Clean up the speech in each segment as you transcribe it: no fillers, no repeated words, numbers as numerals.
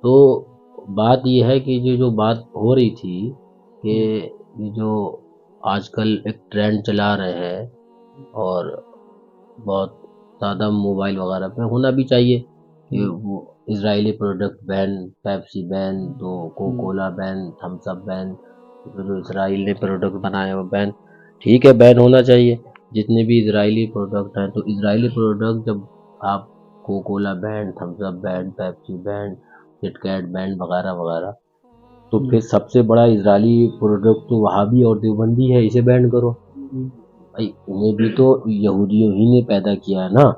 تو بات یہ ہے کہ جو بات ہو رہی تھی کہ یہ جو آج کل ایک ٹرینڈ چلا رہے ہیں اور بہت زیادہ موبائل وغیرہ پہ ہونا بھی چاہیے کہ وہ اسرائیلی پروڈکٹ بین، پیپسی بین، تو کوکولا بین، تھمس اپ بین، جو اسرائیل نے پروڈکٹ بنائے وہ بین، ٹھیک ہے بین ہونا چاہیے جتنے بھی اسرائیلی پروڈکٹ ہیں۔ تو اسرائیلی پروڈکٹ جب آپ کوکولا بین، تھمس اپ بین، پیپسی بین، کٹ کیٹ بین وغیرہ وغیرہ، تو پھر سب سے بڑا اسرائیلی پروڈکٹ تو وہابی اور دیوبندی ہے، اسے بین کرو بھائی، انہیں بھی تو یہودیوں ہی نے پیدا کیا ہے نا۔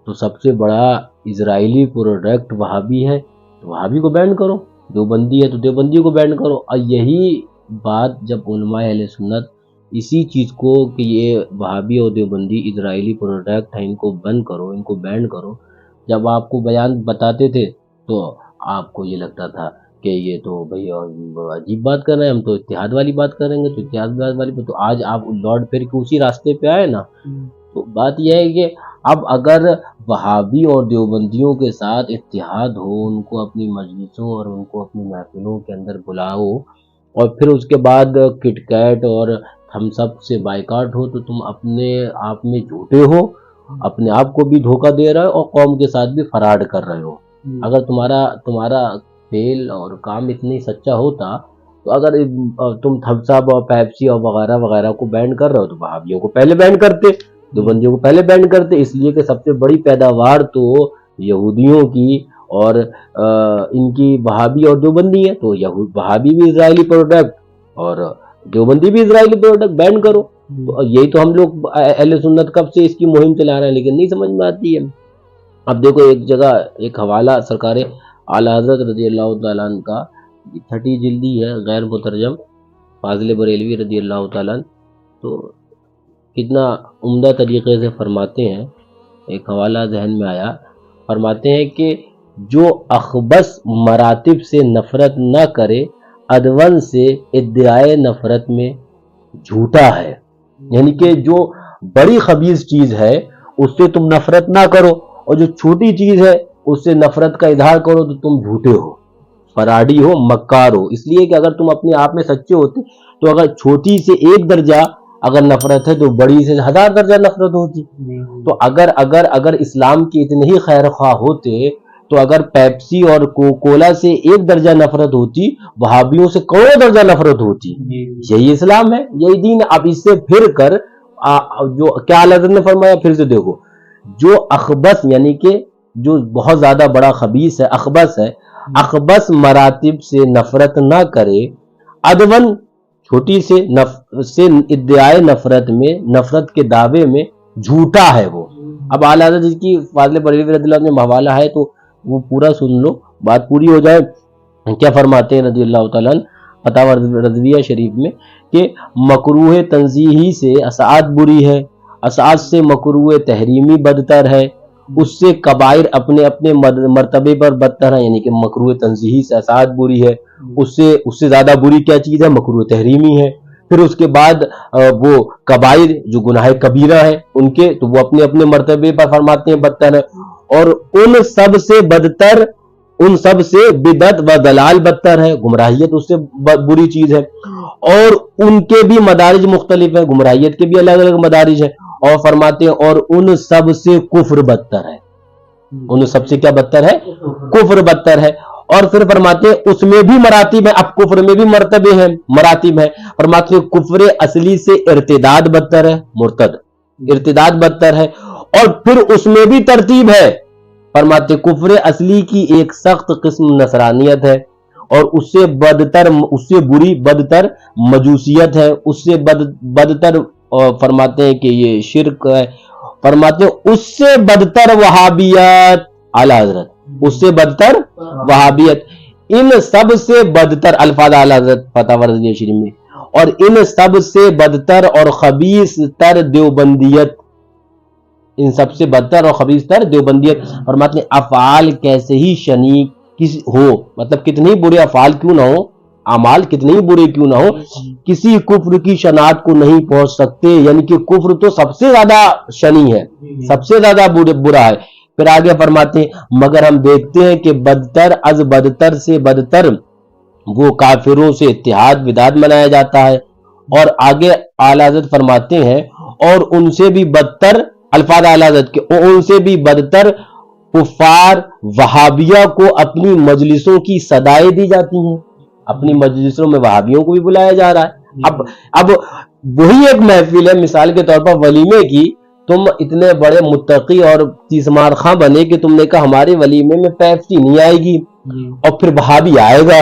تو سب سے بڑا اسرائیلی پروڈکٹ وہابی ہے تو وہابی کو بین کرو، دیوبندی ہے تو دیوبندی کو بین کرو۔ اور یہی بات جب علماء اہل سنت اسی چیز کو کہ یہ وہابی اور دیوبندی اسرائیلی پروڈکٹ ہیں، ان کو بند کرو، ان کو بین کرو، جب آپ کو بیان بتاتے تھے تو آپ کو یہ لگتا تھا کہ یہ تو بھئی عجیب بات کر رہے ہیں، ہم تو اتحاد والی بات کریں گے، تو اتحاد والی تو آج آپ لوٹ پھر کے اسی راستے پہ آئے نا۔ تو بات یہ ہے کہ اب اگر وہابی اور دیوبندیوں کے ساتھ اتحاد ہو، ان کو اپنی مجلسوں اور ان کو اپنی محفلوں کے اندر بلاؤ، اور پھر اس کے بعد کٹ کیٹ اور تھمس اپ سے بائیکاٹ ہو، تو تم اپنے آپ میں جھوٹے ہو، اپنے آپ کو بھی دھوکہ دے رہے ہو اور قوم کے ساتھ بھی فراڈ کر رہے ہو۔ اگر تمہارا فیل اور کام اتنی سچا ہوتا تو اگر تم تھمس اپ اور پیپسی اور وغیرہ وغیرہ کو بین کر رہے ہو تو وہابیوں کو پہلے بین کرتے، دیوبندیوں کو پہلے بین کرتے، اس لیے کہ سب سے بڑی پیداوار تو یہودیوں کی اور ان کی وہابی اور دیوبندی ہے، تو وہابی بھی اسرائیلی پروڈکٹ اور دیوبندی بھی اسرائیلی پروڈکٹ بین کرو۔ یہی تو ہم لوگ اہل سنت کب سے اس کی مہم چلا رہے ہیں، لیکن نہیں سمجھ میں آتی ہے۔ اب دیکھو ایک جگہ ایک حوالہ سرکار اعلی حضرت رضی اللہ تعالیٰ عنہ کا 30 جلدی ہے، غیر مترجم، فاضل بریلوی رضی اللہ تعالیٰ عنہ، تو کتنا عمدہ طریقے سے فرماتے ہیں، ایک حوالہ ذہن میں آیا، فرماتے ہیں کہ جو اخبث مراتب سے نفرت نہ کرے ادون سے ادعائے نفرت میں جھوٹا ہے۔ یعنی کہ جو بڑی خبیث چیز ہے اس سے تم نفرت نہ کرو، اور جو چھوٹی چیز ہے اس سے نفرت کا اظہار کرو تو تم جھوٹے ہو، فراڈی ہو، مکار ہو۔ اس لیے کہ اگر تم اپنے آپ میں سچے ہوتے تو اگر چھوٹی سے 1 درجہ اگر نفرت ہے تو بڑی سے 1000 درجہ نفرت ہوتی۔ تو اگر اسلام کے اتنے ہی خیر خواہ ہوتے تو اگر پیپسی اور کوکولا سے 1 درجہ نفرت ہوتی، وہابیوں سے کروڑوں درجہ نفرت ہوتی۔ یہی اسلام ہے، یہی دین ہے۔ اب اس سے پھر کر جو کیا حضرت نے فرمایا، پھر سے دیکھو، جو اخبث یعنی کہ جو بہت زیادہ بڑا خبیث ہے، اخبث ہے، اخبث مراتب سے نفرت نہ کرے ادون چھوٹی سے ادعائے نفرت میں، نفرت کے دعوے میں جھوٹا ہے وہ۔ اب اعلیٰ حضرت جس کی فاضل بریلوی رضی اللہ عنہ میں حوالہ ہے تو وہ پورا سن لو، بات پوری ہو جائے۔ کیا فرماتے ہیں رضی اللہ تعالیٰ عنہ فتاوی رضویہ شریف میں کہ مکروہ تنزیہی سے اسعاد بری ہے، اسعاد سے مکروہ تحریمی بدتر ہے، اس سے کبائر اپنے اپنے مرتبے پر بدتر ہے۔ یعنی کہ مکروہ تنزیہی سے اسعاد بری ہے، اس سے زیادہ بری کیا چیز ہے؟ مکروہ تحریمی ہے۔ پھر اس کے بعد وہ کبائر جو گناہ کبیرہ ہے ان کے، تو وہ اپنے اپنے مرتبے پر فرماتے ہیں بدتر ہے، اور ان سب سے بدتر، ان سب سے بدعت و دلال بدتر ہے، گمراہیت اس سے بری چیز ہے، اور ان کے بھی مدارج مختلف ہیں، گمراہیت کے بھی الگ الگ مدارج ہیں، اور فرماتے ہیں اور ان سب سے کفر بدتر ہے، ان سب سے کیا بدتر ہے؟ کفر بدتر ہے۔ اور پھر فرماتے ہیں اس میں بھی مراتب ہیں، اب کفر میں بھی مرتبے ہیں، مراتب ہیں، فرماتے ہیں کفر اصلی سے ارتداد بدتر ہے، مرتد ارتداد بدتر ہے، اور پھر اس میں بھی ترتیب ہے، فرماتے کفر اصلی کی ایک سخت قسم نصرانیت ہے، اور اس سے بدتر، اس سے بری بدتر مجوسیت ہے، اس سے بدتر فرماتے ہیں کہ یہ شرک ہے، فرماتے ہیں اس سے بدتر وہابیت، اعلیٰ حضرت اس سے بدتر وہابیت، ان سب سے بدتر الفاظ اعلیٰ حضرت فتاوی رضویہ شریف میں، اور ان سب سے بدتر اور خبیث تر دیوبندیت، ان سب سے بدتر اور خبیث تر دیوبندیت۔ فرماتے ہیں افعال کیسے ہی شنیع ہو، مطلب کتنے ہی برے افعال کیوں نہ ہو، اعمال کتنے ہی برے کیوں نہ ہو، کسی کفر کی شناعت کو نہیں پہنچ سکتے۔ یعنی کہ کفر تو سب سے زیادہ شنیع ہے، سب سے زیادہ برا ہے، پھر آگے فرماتے ہیں مگر ہم دیکھتے ہیں کہ بدتر از بدتر سے بدتر وہ کافروں سے اتحاد وداد منایا جاتا ہے. اور آگے اعلیٰ حضرت فرماتے ہیں اور ان سے بھی بدتر، الفاظ اعلیٰ حضرت کے، اور ان سے بھی بدتر کفار وہابیہ کو اپنی مجلسوں کی صدائیں دی جاتی ہیں. اپنی مجلسوں میں وہابیوں کو بھی بلایا جا رہا ہے. اب وہی ایک محفل ہے مثال کے طور پر ولیمے کی، تم اتنے بڑے متقی اور تیسمار خاں بنے کہ تم نے کہا ہمارے ولیمے میں پیپسی نہیں آئے گی، اور پھر وہابی آئے گا،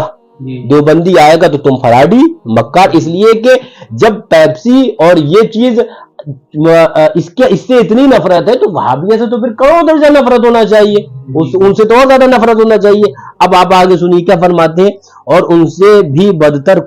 دیوبندی آئے گا تو تم فراڈی مکار. اس لیے کہ جب پیپسی اور یہ چیز اس سے اتنی نفرت ہے تو وہابیہ سے تو پھر کروڑوں درجہ نفرت ہونا چاہیے، ان سے تو اور زیادہ نفرت ہونا چاہیے. اب آپ آگے سنیے کیا فرماتے ہیں، اور ان سے بھی بدتر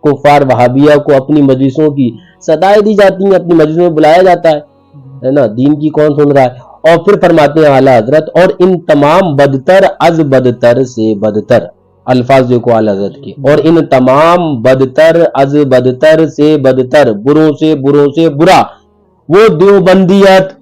کفار وہابیہ کو اپنی مجلسوں کی صدائیں دی جاتی ہیں، اپنی مجلسوں میں بلایا جاتا ہے نا، دین کی کون سن رہا ہے. اور پھر فرماتے ہیں اعلیٰ حضرت اور ان تمام بدتر از بدتر سے بدتر، الفاظ دیکھو اعلیٰ حضرت کی، اور ان تمام بدتر از بدتر سے بدتر، بروں سے برا وہ دیوبندیت.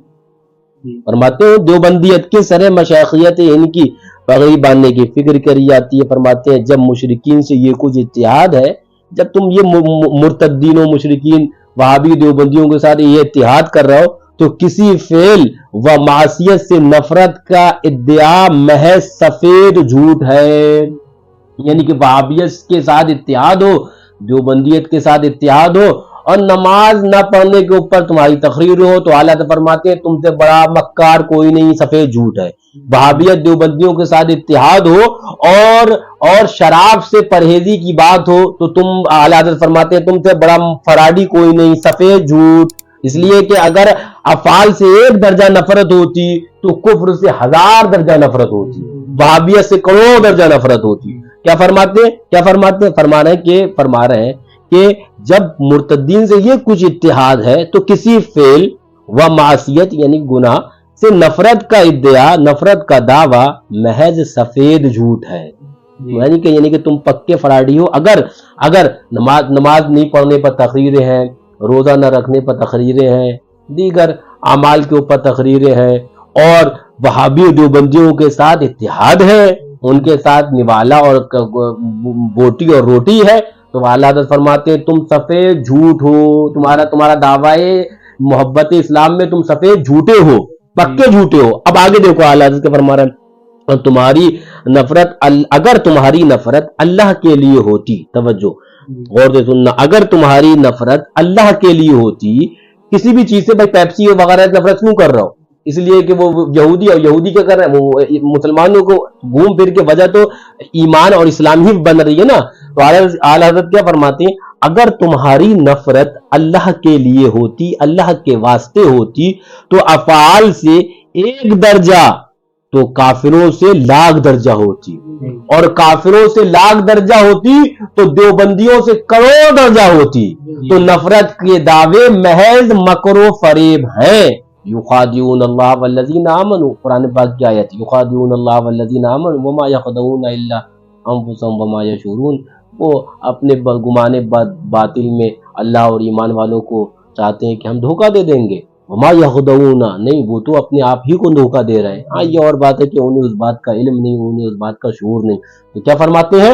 فرماتے ہیں دیوبندیت کے سر مشائخیت ان کی پگڑی باندھنے کی فکر کری جاتی ہے. فرماتے ہیں جب مشرکین سے یہ کچھ اتحاد ہے، جب تم یہ مرتدین و مشرکین وہابی دیوبندیوں کے ساتھ یہ اتحاد کر رہے ہو تو کسی فعل و معصیت سے نفرت کا ادعا محض سفید جھوٹ ہے. یعنی کہ وہابیت کے ساتھ اتحاد ہو، دیوبندیت کے ساتھ اتحاد ہو، اور نماز نہ پڑھنے کے اوپر تمہاری تقریر ہو تو اعلیٰ فرماتے ہیں تم سے بڑا مکار کوئی نہیں، سفید جھوٹ ہے. وہابیت دیوبندیوں کے ساتھ اتحاد ہو اور شراب سے پرہیزی کی بات ہو تو تم اعلیٰ حضرت فرماتے ہیں تم سے بڑا فراڈی کوئی نہیں، سفید جھوٹ. اس لیے کہ اگر افعال سے ایک درجہ نفرت ہوتی تو کفر سے 1000 درجہ نفرت ہوتی، وہابیت سے کروڑوں درجہ نفرت ہوتی. کیا فرماتے ہیں فرما رہے ہیں کہ جب مرتدین سے یہ کچھ اتحاد ہے تو کسی فعل و معصیت یعنی گناہ سے نفرت کا ادعا، نفرت کا دعویٰ محض سفید جھوٹ ہے. یعنی کہ تم پکے فراڈی ہو اگر نماز نہیں پڑھنے پر تقریریں ہیں، روزہ نہ رکھنے پر تقریریں ہیں، دیگر اعمال کے اوپر تقریریں ہیں، اور وہابی دیوبندیوں کے ساتھ اتحاد ہے، ان کے ساتھ نوالا اور بوٹی اور روٹی ہے، تو اعلیٰ حضرت فرماتے ہیں تم سفید جھوٹ ہو. تمہارا دعوی محبت اسلام میں تم سفید جھوٹے ہو، پکے جھوٹے ہو. اب آگے دیکھو اعلیٰ حضرت کے فرما رہے ہیں اور تمہاری نفرت اگر تمہاری نفرت اللہ کے لیے ہوتی، توجہ غور سے سننا، اگر تمہاری نفرت اللہ کے لیے ہوتی، کسی بھی چیز سے، بھائی پیپسی وغیرہ نفرت کیوں کر رہا ہو؟ اس لیے کہ وہ یہودی کیا کر رہے ہیں، وہ مسلمانوں کو گھوم پھر کے وجہ تو ایمان اور اسلام ہی بن رہی ہے نا. تو اعلیٰ حضرت کیا فرماتے ہیں اگر تمہاری نفرت اللہ کے لیے ہوتی، اللہ کے واسطے ہوتی، تو افعال سے 1 درجہ تو کافروں سے 1,00,000 درجہ ہوتی، اور کافروں سے 1,00,000 درجہ ہوتی تو دیوبندیوں سے کروڑ درجہ ہوتی. تو نفرت کے دعوے محض مکر و فریب ہیں. یخادعون اللہ والذین آمنوا، قرآن پاک کی آیت، یخادعون اللہ والذین آمنوا وما یخدعون الا انفسهم وما یشعرون. وہ اپنے گمان باطل میں اللہ اور ایمان والوں کو چاہتے ہیں کہ ہم دھوکہ دے دیں گے. وما یخدعون، نہیں، وہ تو اپنے آپ ہی کو دھوکہ دے رہے ہیں. ہاں یہ اور بات ہے کہ انہیں اس بات کا علم نہیں، انہیں اس بات کا شعور نہیں. تو کیا فرماتے ہیں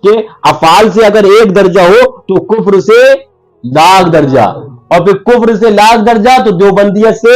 کہ افعال سے اگر 1 درجہ ہو تو کفر سے 1,00,000 درجہ، اور پھر کفر سے 1,00,000 درجہ تو دیوبندیت سے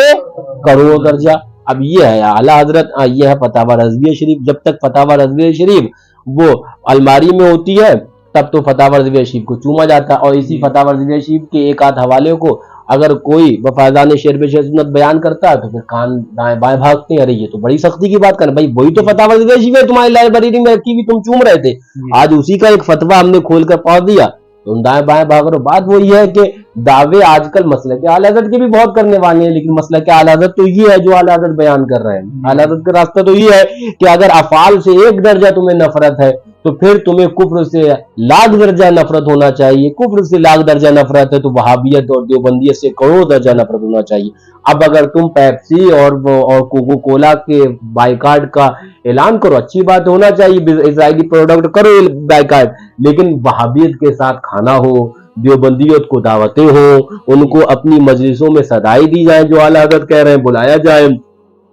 کروڑ درجہ. اب یہ ہے اعلیٰ حضرت، یہ ہے فتاوی رضویہ شریف. جب تک فتاوی رضویہ شریف وہ الماری میں ہوتی ہے تب تو فتاوی رضویہ شریف کو چوما جاتا ہے، اور اسی فتاوی رضویہ شریف کے ایک آدھ حوالے کو اگر کوئی وفادان شعر بے سنت بیان کرتا ہے تو پھر کان دائیں بائیں بھاگتے ہیں، ارے یہ تو بڑی سختی کی بات کر، بھائی وہی تو فتاوی رضویہ شریف ہے تمہاری لائبریری میں رکھی ہوئی، تم چوم رہے تھے، آج اسی کا ایک فتویٰ ہم نے کھول کر پڑھ دیا تم دائیں بائیں بھاگ رہے ہو. بات وہی ہے کہ دعوے آج کل مسلک اعلیٰ حضرت کے بھی بہت کرنے والے ہیں، لیکن مسلک اعلیٰ حضرت تو یہ ہے جو اعلیٰ حضرت بیان کر رہے ہیں. اعلیٰ حضرت کا راستہ تو یہ ہے کہ اگر افعال سے 1 درجہ تمہیں نفرت ہے تو پھر تمہیں کفر سے 1,00,000 درجہ نفرت ہونا چاہیے. کفر سے 1,00,000 درجہ نفرت ہے تو وہابیت اور دیوبندیت سے کروڑ درجہ نفرت ہونا چاہیے. اب اگر تم پیپسی اور کوکو کولا کے بائیکاٹ کا اعلان کرو، اچھی بات ہونا چاہیے، اسرائیلی پروڈکٹ کرو بائیکاٹ، لیکن وہابیت کے ساتھ کھانا ہو، دیوبندیت کو دعوتیں ہوں، ان کو اپنی مجلسوں میں صدائیں دی جائیں جو اعلیٰ حضرت کہہ رہے ہیں، بلایا جائے،